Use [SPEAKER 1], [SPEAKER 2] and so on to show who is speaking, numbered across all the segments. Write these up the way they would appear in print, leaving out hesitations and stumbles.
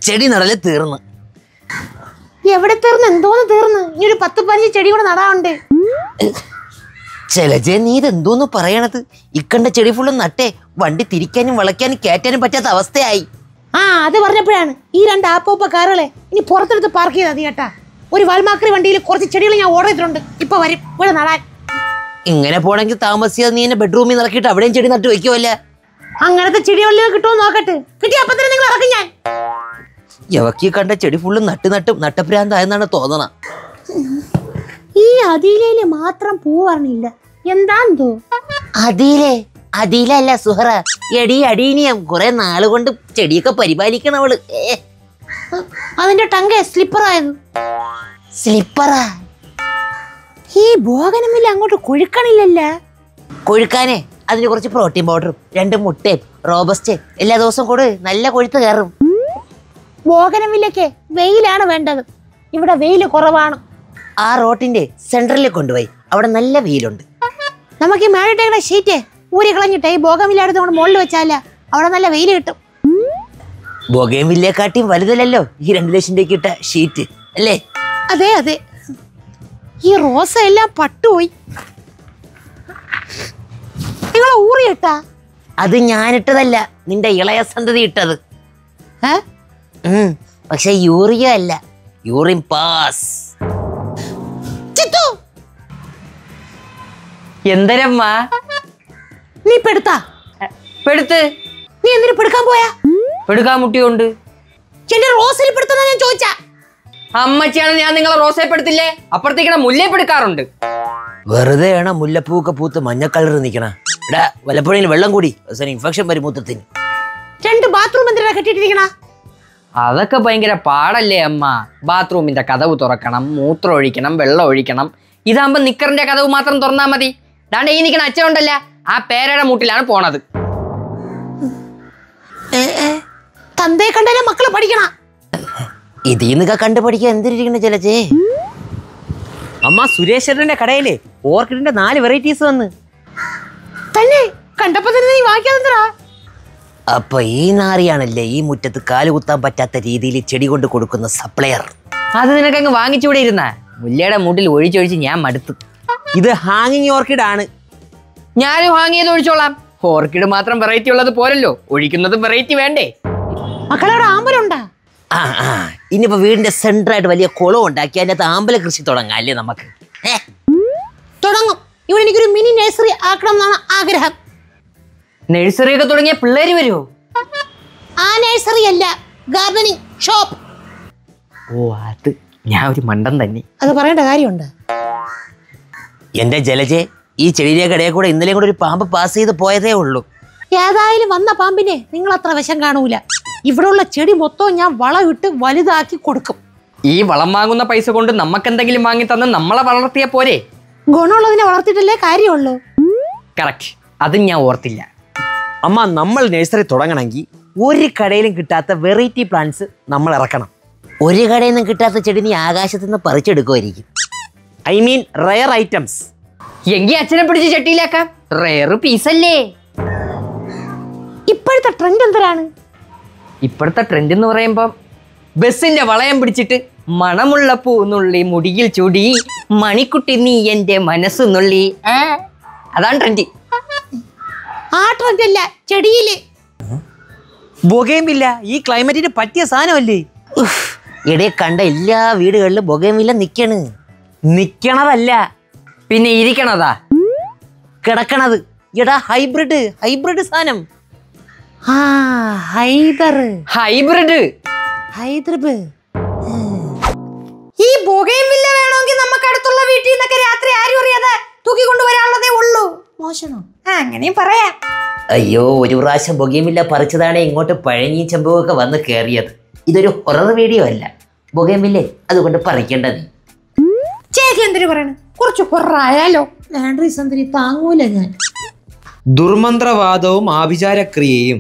[SPEAKER 1] ചെടി നടല് തീർന്ന്.
[SPEAKER 2] എവിടെ തീർന്ന്? എന്തോന്ന് തീർന്ന്? ഇനി ഒരു 10-15 ചെടി കൂടെ നടാറുണ്ട്.
[SPEAKER 1] ചെലജെ, നീ ഇതെന്തോന്ന് പറയണത്? ഇക്കണ്ട ചെടി ഫുള്ള് നട്ടേ വണ്ടി തിരിക്കാനും വളയ്ക്കാനും കയറ്റാനും പറ്റാത്ത അവസ്ഥയായി.
[SPEAKER 2] അത് പറഞ്ഞപ്പോഴാണ് ഈ 2 ആപ്പോപ്പ കാറുകളെ ഇനി പുറത്തെടുത്ത് പാർക്ക് ചെയ്താൽ മതി കേട്ടാ. ഒരു വാൽമാക്രി വണ്ടിയിൽ കുറച്ച് ചെടികൾ ഞാൻ ഓർഡർ ചെയ്തിട്ടുണ്ട്. ഇപ്പൊ വരും ഇവിടെ നടാൻ.
[SPEAKER 1] ഇങ്ങനെ പോണെങ്കിൽ താമസിയാതെ നീ എന്നെ ബെഡ്റൂമിൽ നിറക്കിയിട്ട് അവിടെയും ചെടി നട്ട് വെക്കുമല്ലേ?
[SPEAKER 2] അങ്ങനത്തെ ചെടികളിൽ കിട്ടുമോ നോക്കട്ടെ. കിട്ടിയ അപ്പൊ തന്നെ നിങ്ങൾ ഇറക്കും. ഞാൻ
[SPEAKER 1] യവക്കി കണ്ട ചെടി ഫുള്ള് നട്ടപ്രാന്തായെന്നാണ് തോന്നണ.
[SPEAKER 2] ഈ അതിലയില് മാത്രം പൂ പറഞ്ഞില്ല. എന്താന്തോ
[SPEAKER 1] അതിലല്ല സുഹറ, എടി അടീനിയം. കുറെ നാള് കൊണ്ട് ചെടിയൊക്കെ പരിപാലിക്കണവള്.
[SPEAKER 2] അതിന്റെ ടങ്ക സ്ലിപ്പറായത്.
[SPEAKER 1] സ്ലിപ്പറാ?
[SPEAKER 2] ഈ ബോഗനുമില്ല അങ്ങോട്ട് കൊഴുക്കണില്ലല്ല.
[SPEAKER 1] കൊഴുക്കാനേ അതിന് കുറച്ച് പ്രോട്ടീൻ പൗഡറും 2 മുട്ടയും റോബസ്റ്റ് എല്ലാ ദിവസവും കൂടെ നല്ല കൊഴുത്ത് കയറും.
[SPEAKER 2] ബോഗനുമില്ലക്ക് വെയിലാണ് വേണ്ടത്. ഇവിടെ വെയില് കുറവാണ്.
[SPEAKER 1] ആ റോട്ടിന്റെ സെന്ററിൽ കൊണ്ടുപോയി, അവിടെ നല്ല വെയിലുണ്ട്.
[SPEAKER 2] നമുക്ക് ഈ മേളിട്ടേക്കണ ഷീറ്റ് ഊരി കളഞ്ഞിട്ടേ ഈ ബോഗൻവില്ല കൊണ്ട് മുകളിൽ വെച്ചാല അവിടെ നല്ല വെയിൽ കിട്ടും.
[SPEAKER 1] ബോഗൻവില്ലയെക്കാട്ടിയും വലുതല്ലോ ഈ 2 ലക്ഷം രൂപയ്ക്ക് ഇട്ട ഷീറ്റ് അല്ലേ?
[SPEAKER 2] അതെ അതെ. ഈ റോസ എല്ലാം പട്ടുപോയി. നിങ്ങളെ ഊറിയിട്ടാ?
[SPEAKER 1] അത് ഞാനിട്ടതല്ല, നിന്റെ ഇളയ സന്തതി ഇട്ടത്. പക്ഷെ യൂറിയ അല്ല, യൂറിൻ പാസ്. എന്തരമ്മ
[SPEAKER 2] നീ പെടുത്താ?
[SPEAKER 1] പെടുത്ത്.
[SPEAKER 2] നീ എന്തിനു പെടുക്കാൻ പോയാ?
[SPEAKER 1] പെടുക്കാൻ മുട്ടിയുണ്ട്.
[SPEAKER 2] എന്റെ റോസിൽ പെടുത്താ ഞാൻ ചോദിച്ചാ.
[SPEAKER 1] അമ്മച്ചിയാണ്, ഞാൻ നിങ്ങളെ റോസയെ പെടുത്തില്ലേ? അപ്പുറത്തേക്കണ മുല്ലേ പെടുക്കാറുണ്ട്. വെറുതെയാണ് മുല്ലപ്പൂക്കെ പൂത്ത് മഞ്ഞ കളർ നിക്കണ. എടാ, വല്ലപ്പോഴും വെള്ളം കൂടി ഇൻഫെക്ഷൻ വരും മൂത്രത്തിന്.
[SPEAKER 2] 2 ബാത്റൂം എന്തിനാ കെട്ടിട്ടിരിക്കണ?
[SPEAKER 3] അതൊക്കെ ഭയങ്കര പാടല്ലേ അമ്മ. ബാത്റൂമിന്റെ കതവ് തുറക്കണം, മൂത്രം ഒഴിക്കണം, വെള്ളം ഒഴിക്കണം. ഇതാകുമ്പോ നിക്കറിന്റെ കതവ് മാത്രം തുറന്നാ മതി. ദാണ്ട ഈ നിക്കണ അച്ഛനുണ്ടല്ല, ആ പേരയുടെ മൂട്ടിലാണ് പോണത്.
[SPEAKER 2] തന്തയെ കണ്ടാലേ മക്കള് പഠിക്കണ.
[SPEAKER 1] ഇതിന്നൊക്കെ കണ്ടു പഠിക്കാൻ എന്തിരിക്കണ ചെലച്ചേ. അമ്മ, സുരേശ്വരന്റെ കടയിലെ ഓർക്കിഡിന്റെ 4 വെറൈറ്റീസ് വന്ന്.
[SPEAKER 2] തന്നെ കണ്ടപ്പോ തന്നെ നീ വാങ്ങിക്കാതെന്താ?
[SPEAKER 1] അപ്പൊ ഈ നാറിയാണല്ലേ ഈ മുറ്റത്ത് കാല് കുത്താൻ പറ്റാത്ത രീതിയിൽ ചെടി കൊണ്ട് കൊടുക്കുന്ന സപ്ലയർ.
[SPEAKER 3] അത് നിനക്കങ്ങ് വാങ്ങിച്ചൂടെ ഇരുന്ന? മുല്ലയുടെ മൂട്ടിൽ ഒഴിച്ചൊഴിച്ച് ഞാൻ മടുത്തു.
[SPEAKER 1] ഇത് ഹാങ്ങിങ് ഓർക്കിഡ് ആണ്.
[SPEAKER 3] ഞാനും വാങ്ങിയത് ഒഴിച്ചോളാം. ഓർക്കിഡ് മാത്രം വെറൈറ്റി ഉള്ളത് പോരല്ലോ, ഒഴിക്കുന്നതും വെറൈറ്റി വേണ്ടേ?
[SPEAKER 2] മക്കളവിടെ ആമ്പലുണ്ടാ?
[SPEAKER 1] ഇനിയിപ്പോ വീടിന്റെ സെന്ററായിട്ട് വലിയ കുളം ഉണ്ടാക്കി അതിനകത്ത് ആമ്പല കൃഷി തുടങ്ങാം അല്ലേ നമുക്ക്?
[SPEAKER 2] തുടങ്ങും. ഇവിടെ എനിക്കൊരു മിനി നഴ്സറി ആക്കണം എന്നാണ് ആഗ്രഹം.
[SPEAKER 3] നഴ്സറി ഒക്കെ തുടങ്ങിയ പിള്ളേര് വരുമോ?
[SPEAKER 2] ആ നഴ്സറി അല്ല, ഗാർഡനിങ് ഷോപ്പ്.
[SPEAKER 3] ഓ, അത് ഞാൻ ഒരു മണ്ടൻ തന്നെ.
[SPEAKER 2] അത് പറയേണ്ട കാര്യമുണ്ട്.
[SPEAKER 1] എന്റെ ജലജെ, ഈ ചെടിയുടെ ഇടയിൽ കൂടെ ഇന്നലെയും കൂടെ ഒരു പാമ്പ് പാസ് ചെയ്ത് പോയതേ ഉള്ളൂ.
[SPEAKER 2] ഏതായാലും വന്ന പാമ്പിനെ നിങ്ങൾ അത്ര വശം കാണൂല. ഇവിടെ ഉള്ള ചെടി മൊത്തം ഞാൻ വളമിട്ട് വലുതാക്കി കൊടുക്കും.
[SPEAKER 3] ഈ വളം വാങ്ങുന്ന പൈസ കൊണ്ട് നമുക്കെന്തെങ്കിലും വാങ്ങി തന്ന് നമ്മളെ വളർത്തിയ പോരെ?
[SPEAKER 2] ഗുണമുള്ളതിനെ വളർത്തിയിട്ടല്ലേ കാര്യമുള്ളൂ.
[SPEAKER 3] കറക്റ്റ്, അതും ഞാൻ ഓർത്തില്ല.
[SPEAKER 1] അമ്മ, നമ്മൾ നഴ്സറി തുടങ്ങണമെങ്കിൽ ഒരു കടയിലും കിട്ടാത്ത വെറൈറ്റി പ്ലാന്റ്സ് നമ്മൾ ഇറക്കണം. ഒരു കടയിൽ നിന്നും കിട്ടാത്ത ചെടി നീ ആകാശത്ത് നിന്ന് പറിച്ചെടുക്കുമായിരിക്കും. I mean rare items.
[SPEAKER 3] എങ്കി അച്ഛനെ പിടിച്ച് ചട്ടിയിലാക്കാം. റയർ പീസല്ലേ?
[SPEAKER 2] ഇപ്പോഴത്തെ ട്രെൻഡ് എന്തിനാണ്?
[SPEAKER 3] ഇപ്പോഴത്തെ ട്രെൻഡ് എന്ന് പറയുമ്പം ബസ്സിന്റെ വളയം പിടിച്ചിട്ട് മണമുള്ള പൂന്നുള്ളി മുടിയിൽ ചൂടി മണിക്കുട്ടി നീ എന്റെ മനസ്സ് നുള്ളി, അതാണ് ട്രെൻഡ്.
[SPEAKER 2] ആ ട്രെൻഡ് അല്ല, ചെടിയില്
[SPEAKER 1] ബൊഗേൻവില്ല ഈ ക്ലൈമറ്റിന് പറ്റിയ സാധനമല്ലേ? ഇടയെ കണ്ട എല്ലാ വീടുകളിലും ബൊഗേൻവില്ല നിക്കണതല്ല,
[SPEAKER 3] പിന്നെ ഇരിക്കണതാ,
[SPEAKER 1] കിടക്കണത്. എടാ, ഹൈബ്രിഡ് സാധനം.
[SPEAKER 3] ഹൈബ്രിഡ്.
[SPEAKER 2] ഈ ബൊഗേൻവില്ല വേണമെങ്കിൽ നമുക്ക് അടുത്തുള്ള വീട്ടിൽ നിന്നൊക്കെ രാത്രി ആരും അറിയാതെ തൂക്കി കൊണ്ടുവരാനുള്ളതേ ഉള്ളൂ. മോശനോ? അങ്ങനെയും പറയാം.
[SPEAKER 1] അയ്യോ, ഒരു പ്രാവശ്യം ബൊഗേൻവില്ല പറിച്ചതാണ് ഇങ്ങോട്ട് പഴഞ്ഞി ചെമ്പുമൊക്കെ വന്ന് കയറിയത്. ഇതൊരു ഹൊറർ വീഡിയോ അല്ല, ബൊഗേൻവില്ലേ, അതുകൊണ്ട് പറിക്കേണ്ടത്.
[SPEAKER 2] ചേച്ചി എന്തിനു പറയണ? കുറച്ച് കുറയാലോ. വേണ്ട സുന്ദരി, താങ്ങൂല ഞാൻ.
[SPEAKER 4] ദുർമന്ത്രവാദവും ആഭിചാരക്രിയയും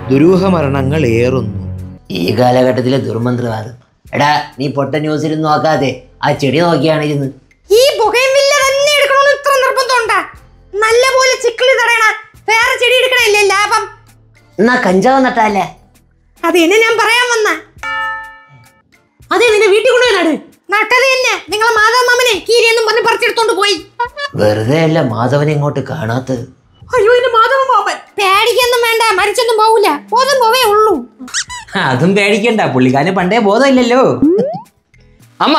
[SPEAKER 4] ദുരൂഹമരണങ്ങൾ ഏറുന്നു.
[SPEAKER 1] ഈ കാലഘട്ടത്തിലെ ദുർമന്ത്രവാദം. എടാ, നീ പൊട്ട ന്യൂസിൽ നോക്കാതെ ആ ചെടി നോക്കിയാണ് ഇരുന്ന്.
[SPEAKER 2] ഈ ബൊഗേൻവില്ല തന്നെ എടുക്കണമെന്ന് ഇത്ര നിർബന്ധമുണ്ടാ? നല്ല പോലെ ചിക്കിളി തടയണ വേറെ ചെടി എടുക്കണല്ലേ ലാഭം.
[SPEAKER 1] എന്നാ കഞ്ചാവ് നട്ടാലേ?
[SPEAKER 2] അത് എന്നെ ഞാൻ പറയാൻ വന്ന. അതെ, നിന്റെ വീട്ടിൽ കൊണ്ടുപോയി നട്. നട്ടത് തന്നെ നിങ്ങളെ മാധവ മാമനെ കീരിയെന്നും പറഞ്ഞ് പറിച്ചെടുത്തോണ്ട് പോയി.
[SPEAKER 1] വെറുതെ അല്ല മാധവനെ ഇങ്ങോട്ട് കാണാത്തത്.
[SPEAKER 2] അയ്യോ, എന്റെ മാധവൻ മാമൻ. പേടിക്കൊന്നും വേണ്ട, മരിച്ചൊന്നും പോവില്ല, ബോധം പോവേ ഉള്ളൂ.
[SPEAKER 4] അതും പേടിക്കണ്ട, പുള്ളിക്കാരന് പണ്ടേ ബോധമില്ലല്ലോ.
[SPEAKER 3] അമ്മ,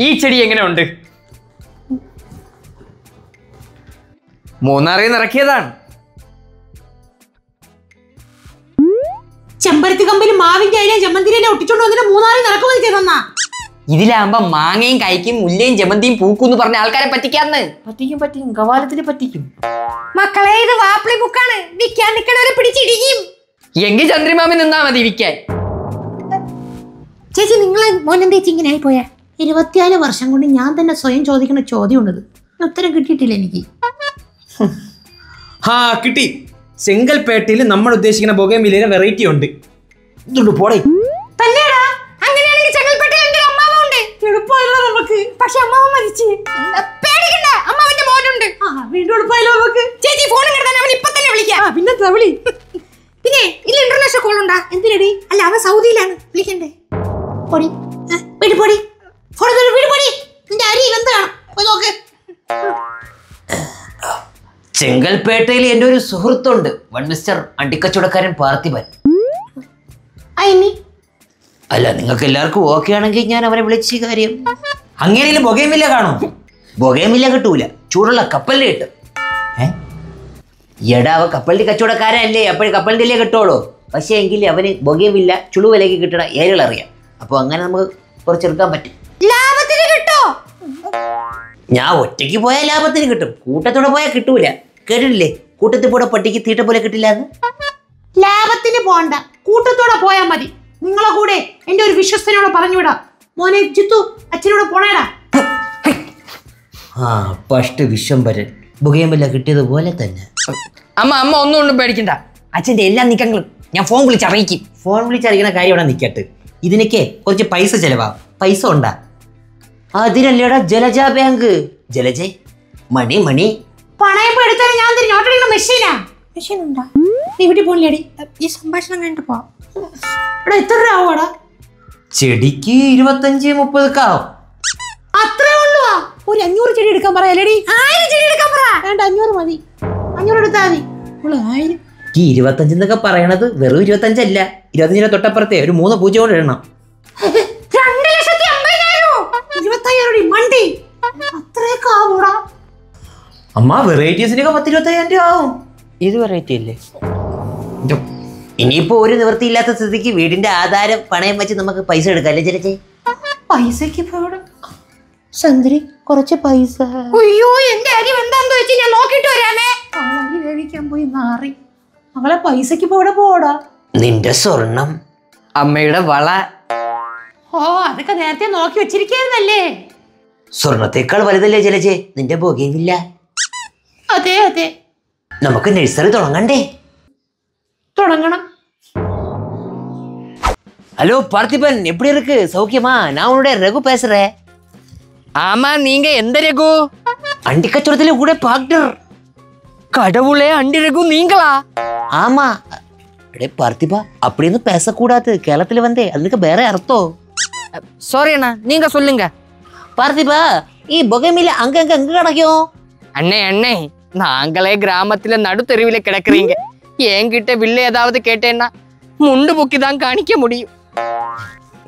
[SPEAKER 3] ഈ ചെടി എങ്ങനെ ഉണ്ട്? മൂന്നാറിൽ നിന്ന് ഇറക്കിയതാണ്.
[SPEAKER 2] ചെമ്പരത്തി കമ്പിൽ മാവിന്റെ അതിനെ ജമന്തിനെ ഒട്ടിച്ചോണ്ട് വന്നിട്ട് മൂന്നാറിൽ നടക്കുമതി ചെയ്തെന്നാ.
[SPEAKER 3] ഇതിലാകുമ്പോ മാങ്ങയും കൈക്കും മുല്ലയും ജമന്തിയും പൂക്കൂന്ന് പറഞ്ഞ ആൾക്കാരെ പറ്റിക്കാന്ന്. പറ്റിക്കും, കവാലത്തിന് പറ്റിക്കും.
[SPEAKER 2] മക്കളെ, ഇത് വാപ്പിളി ബുക്കാണ്, വിൽക്കാൻ നിൽക്കണവരെ പിടിച്ചിടിക്കും.
[SPEAKER 3] എങ്കിൽ ചന്ദ്രമാമി നിന്നാ മതി വിൽക്കാൻ.
[SPEAKER 2] ചേച്ചി, നിങ്ങളെ മോനെ ചേച്ചി ഇങ്ങനെ ആയി പോയാ? 24 വർഷം കൊണ്ട് ഞാൻ തന്നെ സ്വയം ചോദിക്കുന്ന ചോദ്യം ഉള്ളത്, ഉത്തരം കിട്ടിയിട്ടില്ല എനിക്ക്.
[SPEAKER 4] ഹാ, കിട്ടി. ചെങ്കൽപ്പേട്ടയിൽ നമ്മൾ ഉദ്ദേശിക്കുന്ന ബൊഗേൻവില്ലയുടെ വെറൈറ്റി ഉണ്ട്. ഇതുണ്ട് പോടേ.
[SPEAKER 2] തന്നെയാടാ? അങ്ങനെയാണെങ്കിൽ ചെങ്കൽപ്പേട്ടയിൽ എന്റെ അമ്മാവ ഉണ്ട്. എളുപ്പമല്ലോ നമുക്ക്. പക്ഷെ അമ്മാവൻ മരിച്ചു. പേടിക്കണ്ട, അമ്മാവന്റെ മോനുണ്ട്. വീണ്ടും എളുപ്പമല്ലോ നമുക്ക്. ചേച്ചി ഫോൺ കിടത്താൻ അവൻ ഇപ്പൊ തന്നെ വിളിക്കാം. പിന്നെ വിളി. പിന്നെ ഇല്ല, ഇന്റർനാഷണൽ കോൾ ഉണ്ടാ? എന്തിനടി? അല്ല, അവൻ സൗദിയിലാണ്, വിളിക്കണ്ടേ? പൊടി വീട് പൊടി ഫോൺ വീട് പൊടി. നിന്റെ അരി എന്ത് കാണും, പോയി നോക്ക്.
[SPEAKER 1] ചെങ്കൽപ്പേട്ടയിൽ എൻ്റെ ഒരു സുഹൃത്തുണ്ട്, വൺ മിസ്റ്റർ അണ്ടിക്കച്ചവടക്കാരൻ പാർത്ഥിപൻ. അല്ല, നിങ്ങൾക്ക് എല്ലാവർക്കും ഓക്കെ ആണെങ്കിൽ ഞാൻ അവനെ വിളിച്ച കാര്യം.
[SPEAKER 4] അങ്ങനെയും ബൊഗേൻവില്ല കാണും.
[SPEAKER 1] ബൊഗേൻവില്ല കിട്ടൂല, ചൂടുള്ള കപ്പലിന്റെ കിട്ടും. എടാ, അവ കപ്പലിന്റെ കച്ചവടക്കാരല്ലേ, അപ്പോഴും കപ്പലിന്റെ കിട്ടുള്ളൂ. പക്ഷേ എങ്കിൽ അവന് ബൊഗേൻവില്ല ചുളുവിലേക്ക് കിട്ടണ ഏരിയകളറിയാം. അപ്പോൾ അങ്ങനെ നമുക്ക് കുറച്ചെടുക്കാൻ പറ്റും.
[SPEAKER 2] ലാഭത്തിന് കിട്ടോ?
[SPEAKER 1] ഞാൻ ഒറ്റയ്ക്ക് പോയാൽ ലാഭത്തിന് കിട്ടും, കൂട്ടത്തോടെ പോയാൽ കിട്ടൂല. കേട്ടിട്ടില്ലേ, കൂട്ടത്തിൽ പോടെ പട്ടിക്ക് തീട്ട പോലെ കിട്ടില്ല എന്ന്.
[SPEAKER 2] ലാഭത്തിന് പോണ്ട, കൂട്ടത്തോടെ പോയാൽ മതി. നിങ്ങളെ കൂടെ എന്റെ ഒരു വിശ്വസ്തനോട് പറഞ്ഞുവിടാം. മോനെ ജിത്തു, അച്ഛനോട് പോണേടാ.
[SPEAKER 1] ആ, ഫസ്റ്റ് വിശ്വംഭരൻ ബൊഗേൻവില്ല കിട്ടിയതുപോലെ തന്നെ.
[SPEAKER 3] അമ്മ ഒന്നും കൊണ്ടും പേടിക്കണ്ട. അച്ഛൻ്റെ എല്ലാ നീക്കങ്ങളും ഞാൻ ഫോൺ വിളിച്ചറിയിക്കും.
[SPEAKER 1] ഫോൺ വിളിച്ചറിയിക്കുന്ന കാര്യം ഇവിടെ നിൽക്കട്ടെ. ഇതിനൊക്കെ കുറച്ച് പൈസ ചെലവാകും. പൈസ ഉണ്ടാ? അതിനല്ലേടാ ജലജ ബാങ്ക്. ജലജെ, മണി
[SPEAKER 2] പണയം എടുത്താലും ഞാൻ നോട്ടടിക്കുന്ന മെഷീനാ. മെഷീൻ ഉണ്ടാ? നീ വീട്ടിൽ പോണില്ലേടി? ഈ സംഭാഷണം കഴിഞ്ഞിട്ട് പോവാം. ഇവിടെ എത്ര രൂപ ആവുടാ?
[SPEAKER 1] ചെടിക്ക് 25-30 ആവും.
[SPEAKER 2] അത്രേ ഉള്ളൂ. ഒരു 500 ചെടി എടുക്കാൻ പറയാലേടി. 1000 ചെടി എടുക്കാൻ പറ. വേണ്ട, 500 മതി. 500 എടുത്താൽ മതി. 1000.
[SPEAKER 1] ഈ 25 എന്നൊക്കെ പറയണത് വെറും 25 അല്ല, 25 തൊട്ടപ്പുറത്തെ ഒരു 3 പൂജ്യം കൊണ്ട് ഇടണം.
[SPEAKER 2] 2,50,000. 25,000 മണ്ടി. അത്രയൊക്കെ ആവൂടാ?
[SPEAKER 1] അമ്മ, വെറൈറ്റീസിനൊക്കെ 10-25 രൂപ ആവും.
[SPEAKER 3] ഇത് വെറൈറ്റി അല്ലേ?
[SPEAKER 1] ഇനിയിപ്പോ ഒരു നിവൃത്തിയില്ലാത്ത സ്ഥിതിക്ക് വീടിന്റെ ആധാരം പണയം വെച്ച് നമുക്ക് പൈസ എടുക്കാം അല്ലേ ജലജെ?
[SPEAKER 2] പൈസക്ക് സുന്ദരി, കുറച്ച് പൈസ. അയ്യോ, എന്റെ അരി എന്താന്ന് വെച്ച് ഞാൻ നോക്കിട്ട് വരാമേ. അരി വേവിക്കാൻ പോയി മാറി. അവളെ പൈസക്ക് പോടാ.
[SPEAKER 1] നിന്റെ സ്വർണം.
[SPEAKER 3] അമ്മയുടെ വള.
[SPEAKER 2] ഓ, അതൊക്കെ നേരത്തെ നോക്കി വെച്ചിരിക്കുന്നല്ലേ?
[SPEAKER 1] സ്വർണത്തേക്കാൾ വലുതല്ലേ ജലജെ നിന്റെ ബൊഗേൻവില്ല?
[SPEAKER 2] അതെ.
[SPEAKER 1] നമുക്ക് നഴ്സറി തുടങ്ങണ്ടേ?
[SPEAKER 2] തുടങ്ങണം.
[SPEAKER 1] ஹலோ பார்த்திபன், எப்படி இருக்கு? சௌக்கியமா? நான் உன்னோட ரகு பேசுறேன்.
[SPEAKER 3] ஆமா, நீங்க எந்த ரகு?
[SPEAKER 1] அண்டிக்கச்சோடத்துல கூட பாக்டர்.
[SPEAKER 3] கடவுளே, அண்டி ரகு நீங்களா?
[SPEAKER 1] ஆமா. அடே பார்த்திபா, அப்படின்னு பேசக்கூடாது. கேரளத்துல வந்தே, அதுக்கு வேற அர்த்தம்.
[SPEAKER 3] சாரி அண்ணா, நீங்க சொல்லுங்க.
[SPEAKER 1] பார்த்திபா, ഈ ബൊഗേൻവില്ല அங்க கிடைக்கும்?
[SPEAKER 3] அண்ணே, நாங்களே கிராமத்துல நடுத்தெருவில கிடக்குறீங்க. என்கிட்ட வில்ல ஏதாவது கேட்டேன்னா முண்டு பொக்கி தான் காணிக்க முடியும்.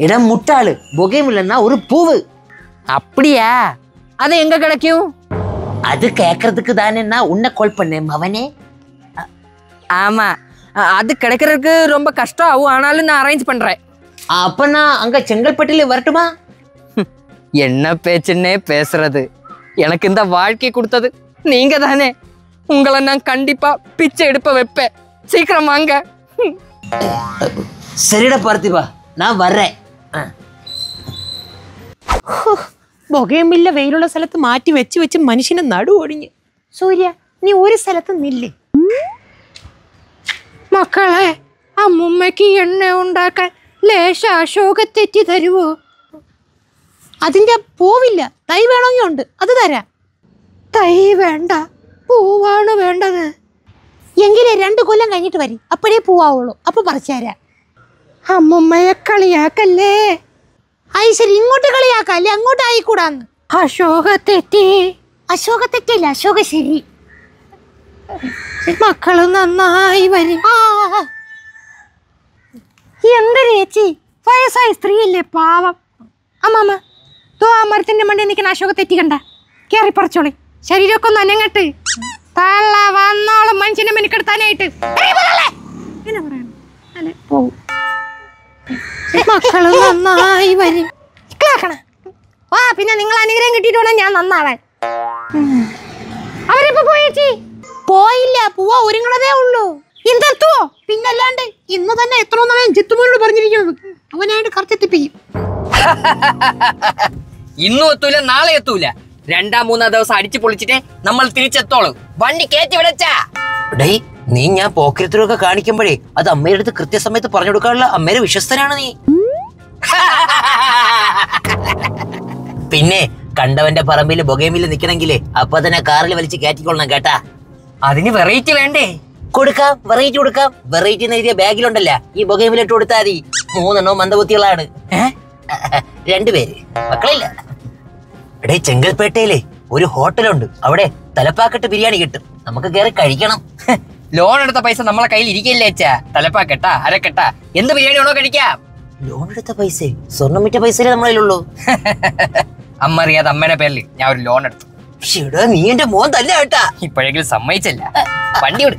[SPEAKER 1] இடம் முட்டாளு, பொகேன்வில்லன்னா ஒரு பூவு.
[SPEAKER 3] அப்படியா? அது எங்க கிடைக்கும்?
[SPEAKER 1] அது கேட்கறதுக்கு தானே நான் உன்னை கால் பண்ணேன் மவனே.
[SPEAKER 3] ஆமா, அது கிடைக்கிறதுக்கு ரொம்ப கஷ்டம் ஆகும். ஆனாலும் நான் அரேஞ்ச் பண்றேன்.
[SPEAKER 1] அப்ப நான் அங்க செங்கல்பட்டில வரட்டுமா?
[SPEAKER 3] என்ன பேச்சுன்னே பேசுறது. எனக்கு இந்த வாழ்க்கை கொடுத்தது நீங்க தானே. உங்களை நான் கண்டிப்பா பிச்சை எடுப்ப வைப்பேன். சீக்கிரம் வாங்க.
[SPEAKER 1] சரிடா பார்த்திபா, ഞാൻ വരേ.
[SPEAKER 2] ബൊഗേമില്ല വെയിലുള്ള സ്ഥലത്ത് മാറ്റി വെച്ച് വെച്ച് മനുഷ്യനെ നടു ഒടിഞ്ഞ്. സൂര്യ, നീ ഒരു സ്ഥലത്ത് നില്ലേ. മക്കളെ, അമ്മുമ്മയ്ക്ക് എണ്ണ ഉണ്ടാക്കാൻ ലേശ അശോകത്തെറ്റി തരുവോ? അതിന്റെ പൂവില്ല, തൈ വേണമെങ്കിൽ ഉണ്ട്, അത് തരാം. തൈ വേണ്ട, പൂവാണ് വേണ്ടത്. എങ്കിലേ 2 കൊല്ലം കഴിഞ്ഞിട്ട് വരി, അപ്പോഴേ പൂവാവുള്ളൂ, അപ്പൊ പറിച്ചു തരാം. അമ്മുമ്മയെ കളിയാക്കല്ലേ. ആയി ശരി, ഇങ്ങോട്ട് കളിയാക്കല്ലേ, അങ്ങോട്ട് ആയിക്കൂടാന്ന്. അശോകത്തെറ്റി. അശോകത്തെറ്റില്ല, അശോക ശരി. മക്കള് നന്നായി വരും. എന്തൊരു ചേച്ചി, വയസ്സായ സ്ത്രീയല്ലേ, പാവം. അമ്മാമ്മ, തോ ആ മരത്തിന്റെ മണ്ടയിൽ നിൽക്കുന്ന അശോകത്തെറ്റി കണ്ട, കേറി പറിച്ചോളി. ശരീരമൊക്കെ ഒന്ന് അനങ്ങട്ട്. തള്ള വന്നോളം മനുഷ്യനെ മെനക്കെടുത്താനായിട്ട്. ഇങ്ങനെ പറയണം, അല്ലെ പോവും. മക്കള് നന്നായി വരും. വാ, പിന്നെ നിങ്ങൾ അനുഗ്രഹം കിട്ടിയിട്ട് വേണം ഞാൻ നന്നാവാൻ. അവരിപ്പോ പോയേച്ചി. പോയില്ല, പോവാ ഒരുങ്ങണതേ ഉള്ളൂ. എന്തെത്തുവോ? പിന്നല്ലാണ്ട് ഇന്ന് തന്നെ എത്രയെന്നാണ് ജിത്തുമോനോട് പറഞ്ഞിരിക്കുന്നത്. അവനായിട്ട് കറച്ചെത്തിപ്പിക്കും.
[SPEAKER 3] ഇന്നും എത്തൂല, നാളെ എത്തൂല. 2-3 ദിവസം അടിച്ചു പൊളിച്ചിട്ട് നമ്മൾ തിരിച്ചെത്തോളൂ. വണ്ടി കയറ്റി വിടച്ചാ.
[SPEAKER 1] ഡേയ്, നീ ഞാൻ പോക്കരത്തിലൊക്കെ കാണിക്കുമ്പോഴേ അത് അമ്മയുടെ അടുത്ത് കൃത്യസമയത്ത് പറഞ്ഞു കൊടുക്കാനുള്ള അമ്മയുടെ വിശ്വസ്തനാണ് നീ. പിന്നെ കണ്ടവന്റെ പറമ്പിൽ ബൊഗേമില് നിക്കണെങ്കിലേ അപ്പൊ തന്നെ കാറിൽ വലിച്ച് കയറ്റിക്കൊള്ളണം കേട്ടാ.
[SPEAKER 3] അതിന് വെറൈറ്റി വേണ്ടേ?
[SPEAKER 1] കൊടുക്കാം, വെറൈറ്റി കൊടുക്കാം. വെറൈറ്റി എഴുതിയ ബാഗിലുണ്ടല്ല, ഈ ബൊഗേമിലിട്ട് കൊടുത്താൽ മതി. 3 എണ്ണം മന്ദബുദ്ധികളാണ്. 2 പേര് മക്കളില്ല. എടേ, ചെങ്കൽപ്പേട്ടയിലെ ഒരു ഹോട്ടലുണ്ട്, അവിടെ തലപ്പാക്കെട്ട് ബിരിയാണി കിട്ടും. നമുക്ക് കയറി കഴിക്കണം.
[SPEAKER 3] ലോൺ എടുത്ത പൈസ നമ്മളെ കയ്യിൽ ഇരിക്കില്ലേ അച്ഛാ? തലപ്പാക്കെട്ടാ, അരക്കെട്ടാ, എന്ത് ബിരിയാണി വേണോ കഴിക്കാം.
[SPEAKER 1] ലോൺ എടുത്ത പൈസ, സ്വർണ്ണം വിറ്റ പൈസയിലേ നമ്മളിലുള്ളൂ.
[SPEAKER 3] അമ്മ അറിയാതെ അമ്മയുടെ പേരിൽ ഞാൻ ഒരു ലോൺ എടുത്തു.
[SPEAKER 1] നീ എന്റെ മോൻ തന്നെ കേട്ടാ.
[SPEAKER 3] ഇപ്പോഴെങ്കിലും സമ്മതിച്ചല്ല. വണ്ടി വിട്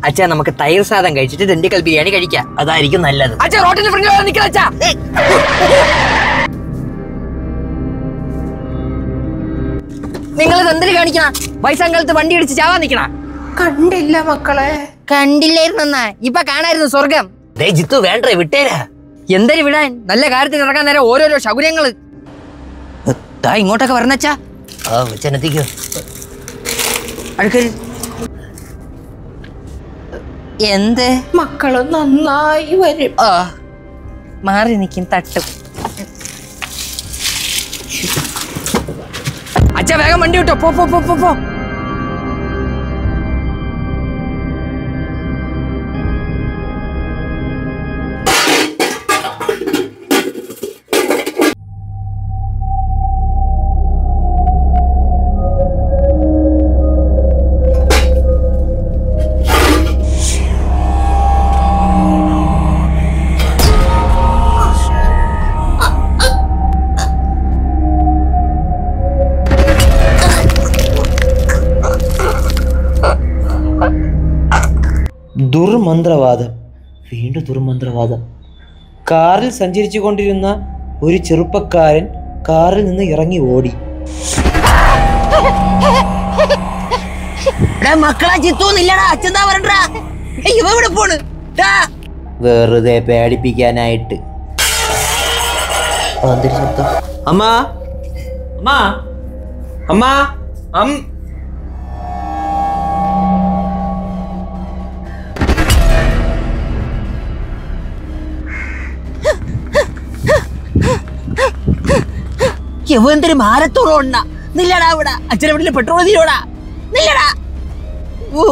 [SPEAKER 3] അച്ഛാ, നമുക്ക് തൈർ സാധനം കഴിച്ചിട്ട് ദിണ്ടിക്കൽ ബിരിയാണി കഴിക്കാം.
[SPEAKER 1] അതായിരിക്കും നല്ലത്.
[SPEAKER 3] അച്ഛാ, റോട്ടിന് ഫ്രണ്ടിൽ നിൽക്കണം അച്ഛാ. നിങ്ങൾ എന്തിനു കാണിക്കണ? വയസ്സാങ്കാലത്ത് വണ്ടി അടിച്ച് ചാവാൻ നിക്കണ?
[SPEAKER 2] കണ്ടില്ല മക്കളെ.
[SPEAKER 3] കണ്ടില്ലായിരുന്നാ, ഇപ്പൊ കാണായിരുന്നു സ്വർഗം.
[SPEAKER 1] ജിത്തു വേണ്ടേ, വിട്ടേരാ.
[SPEAKER 3] എന്തൊരു വിടാൻ, നല്ല കാര്യത്തിന് ഇറങ്ങാൻ നേരം ഓരോരോ ശകുനങ്ങള്. ഇങ്ങോട്ടൊക്കെ വരണച്ചാ.
[SPEAKER 1] ചെന്നെത്തിക്കോ.
[SPEAKER 3] അടുക്കൽ എന്ത്?
[SPEAKER 2] മക്കള് നന്നായി വരും.
[SPEAKER 3] മാറി നിൽക്കും, തട്ടും. അച്ഛാ, വേഗം വണ്ടി വിട്ടോ. പോ പോ പോ പോ പോ.
[SPEAKER 4] ദുർമന്ത്രവാദം, വീണ്ടും ദുർമന്ത്രവാദം. കാറിൽ സഞ്ചരിച്ചു കൊണ്ടിരുന്ന ഒരു ചെറുപ്പക്കാരൻ കാറിൽ നിന്ന് ഇറങ്ങി ഓടി.
[SPEAKER 1] മക്കളെ ചിത്തോന്നില്ലടാ, അച്ഛന്താ പറഞ്ഞ ഇവിടെ പോണ്. വെറുതെ പേടിപ്പിക്കാനായിട്ട്.
[SPEAKER 4] അമ്മ, അമ്മ, അമ്മ,
[SPEAKER 1] എന്തൊരു മാരത്തോളം നില്ലടാ. ഇവിടെ അച്ഛനെ വീട്ടില് പെട്രോൾ തീരോടാ. നില്ലടാ. ഓ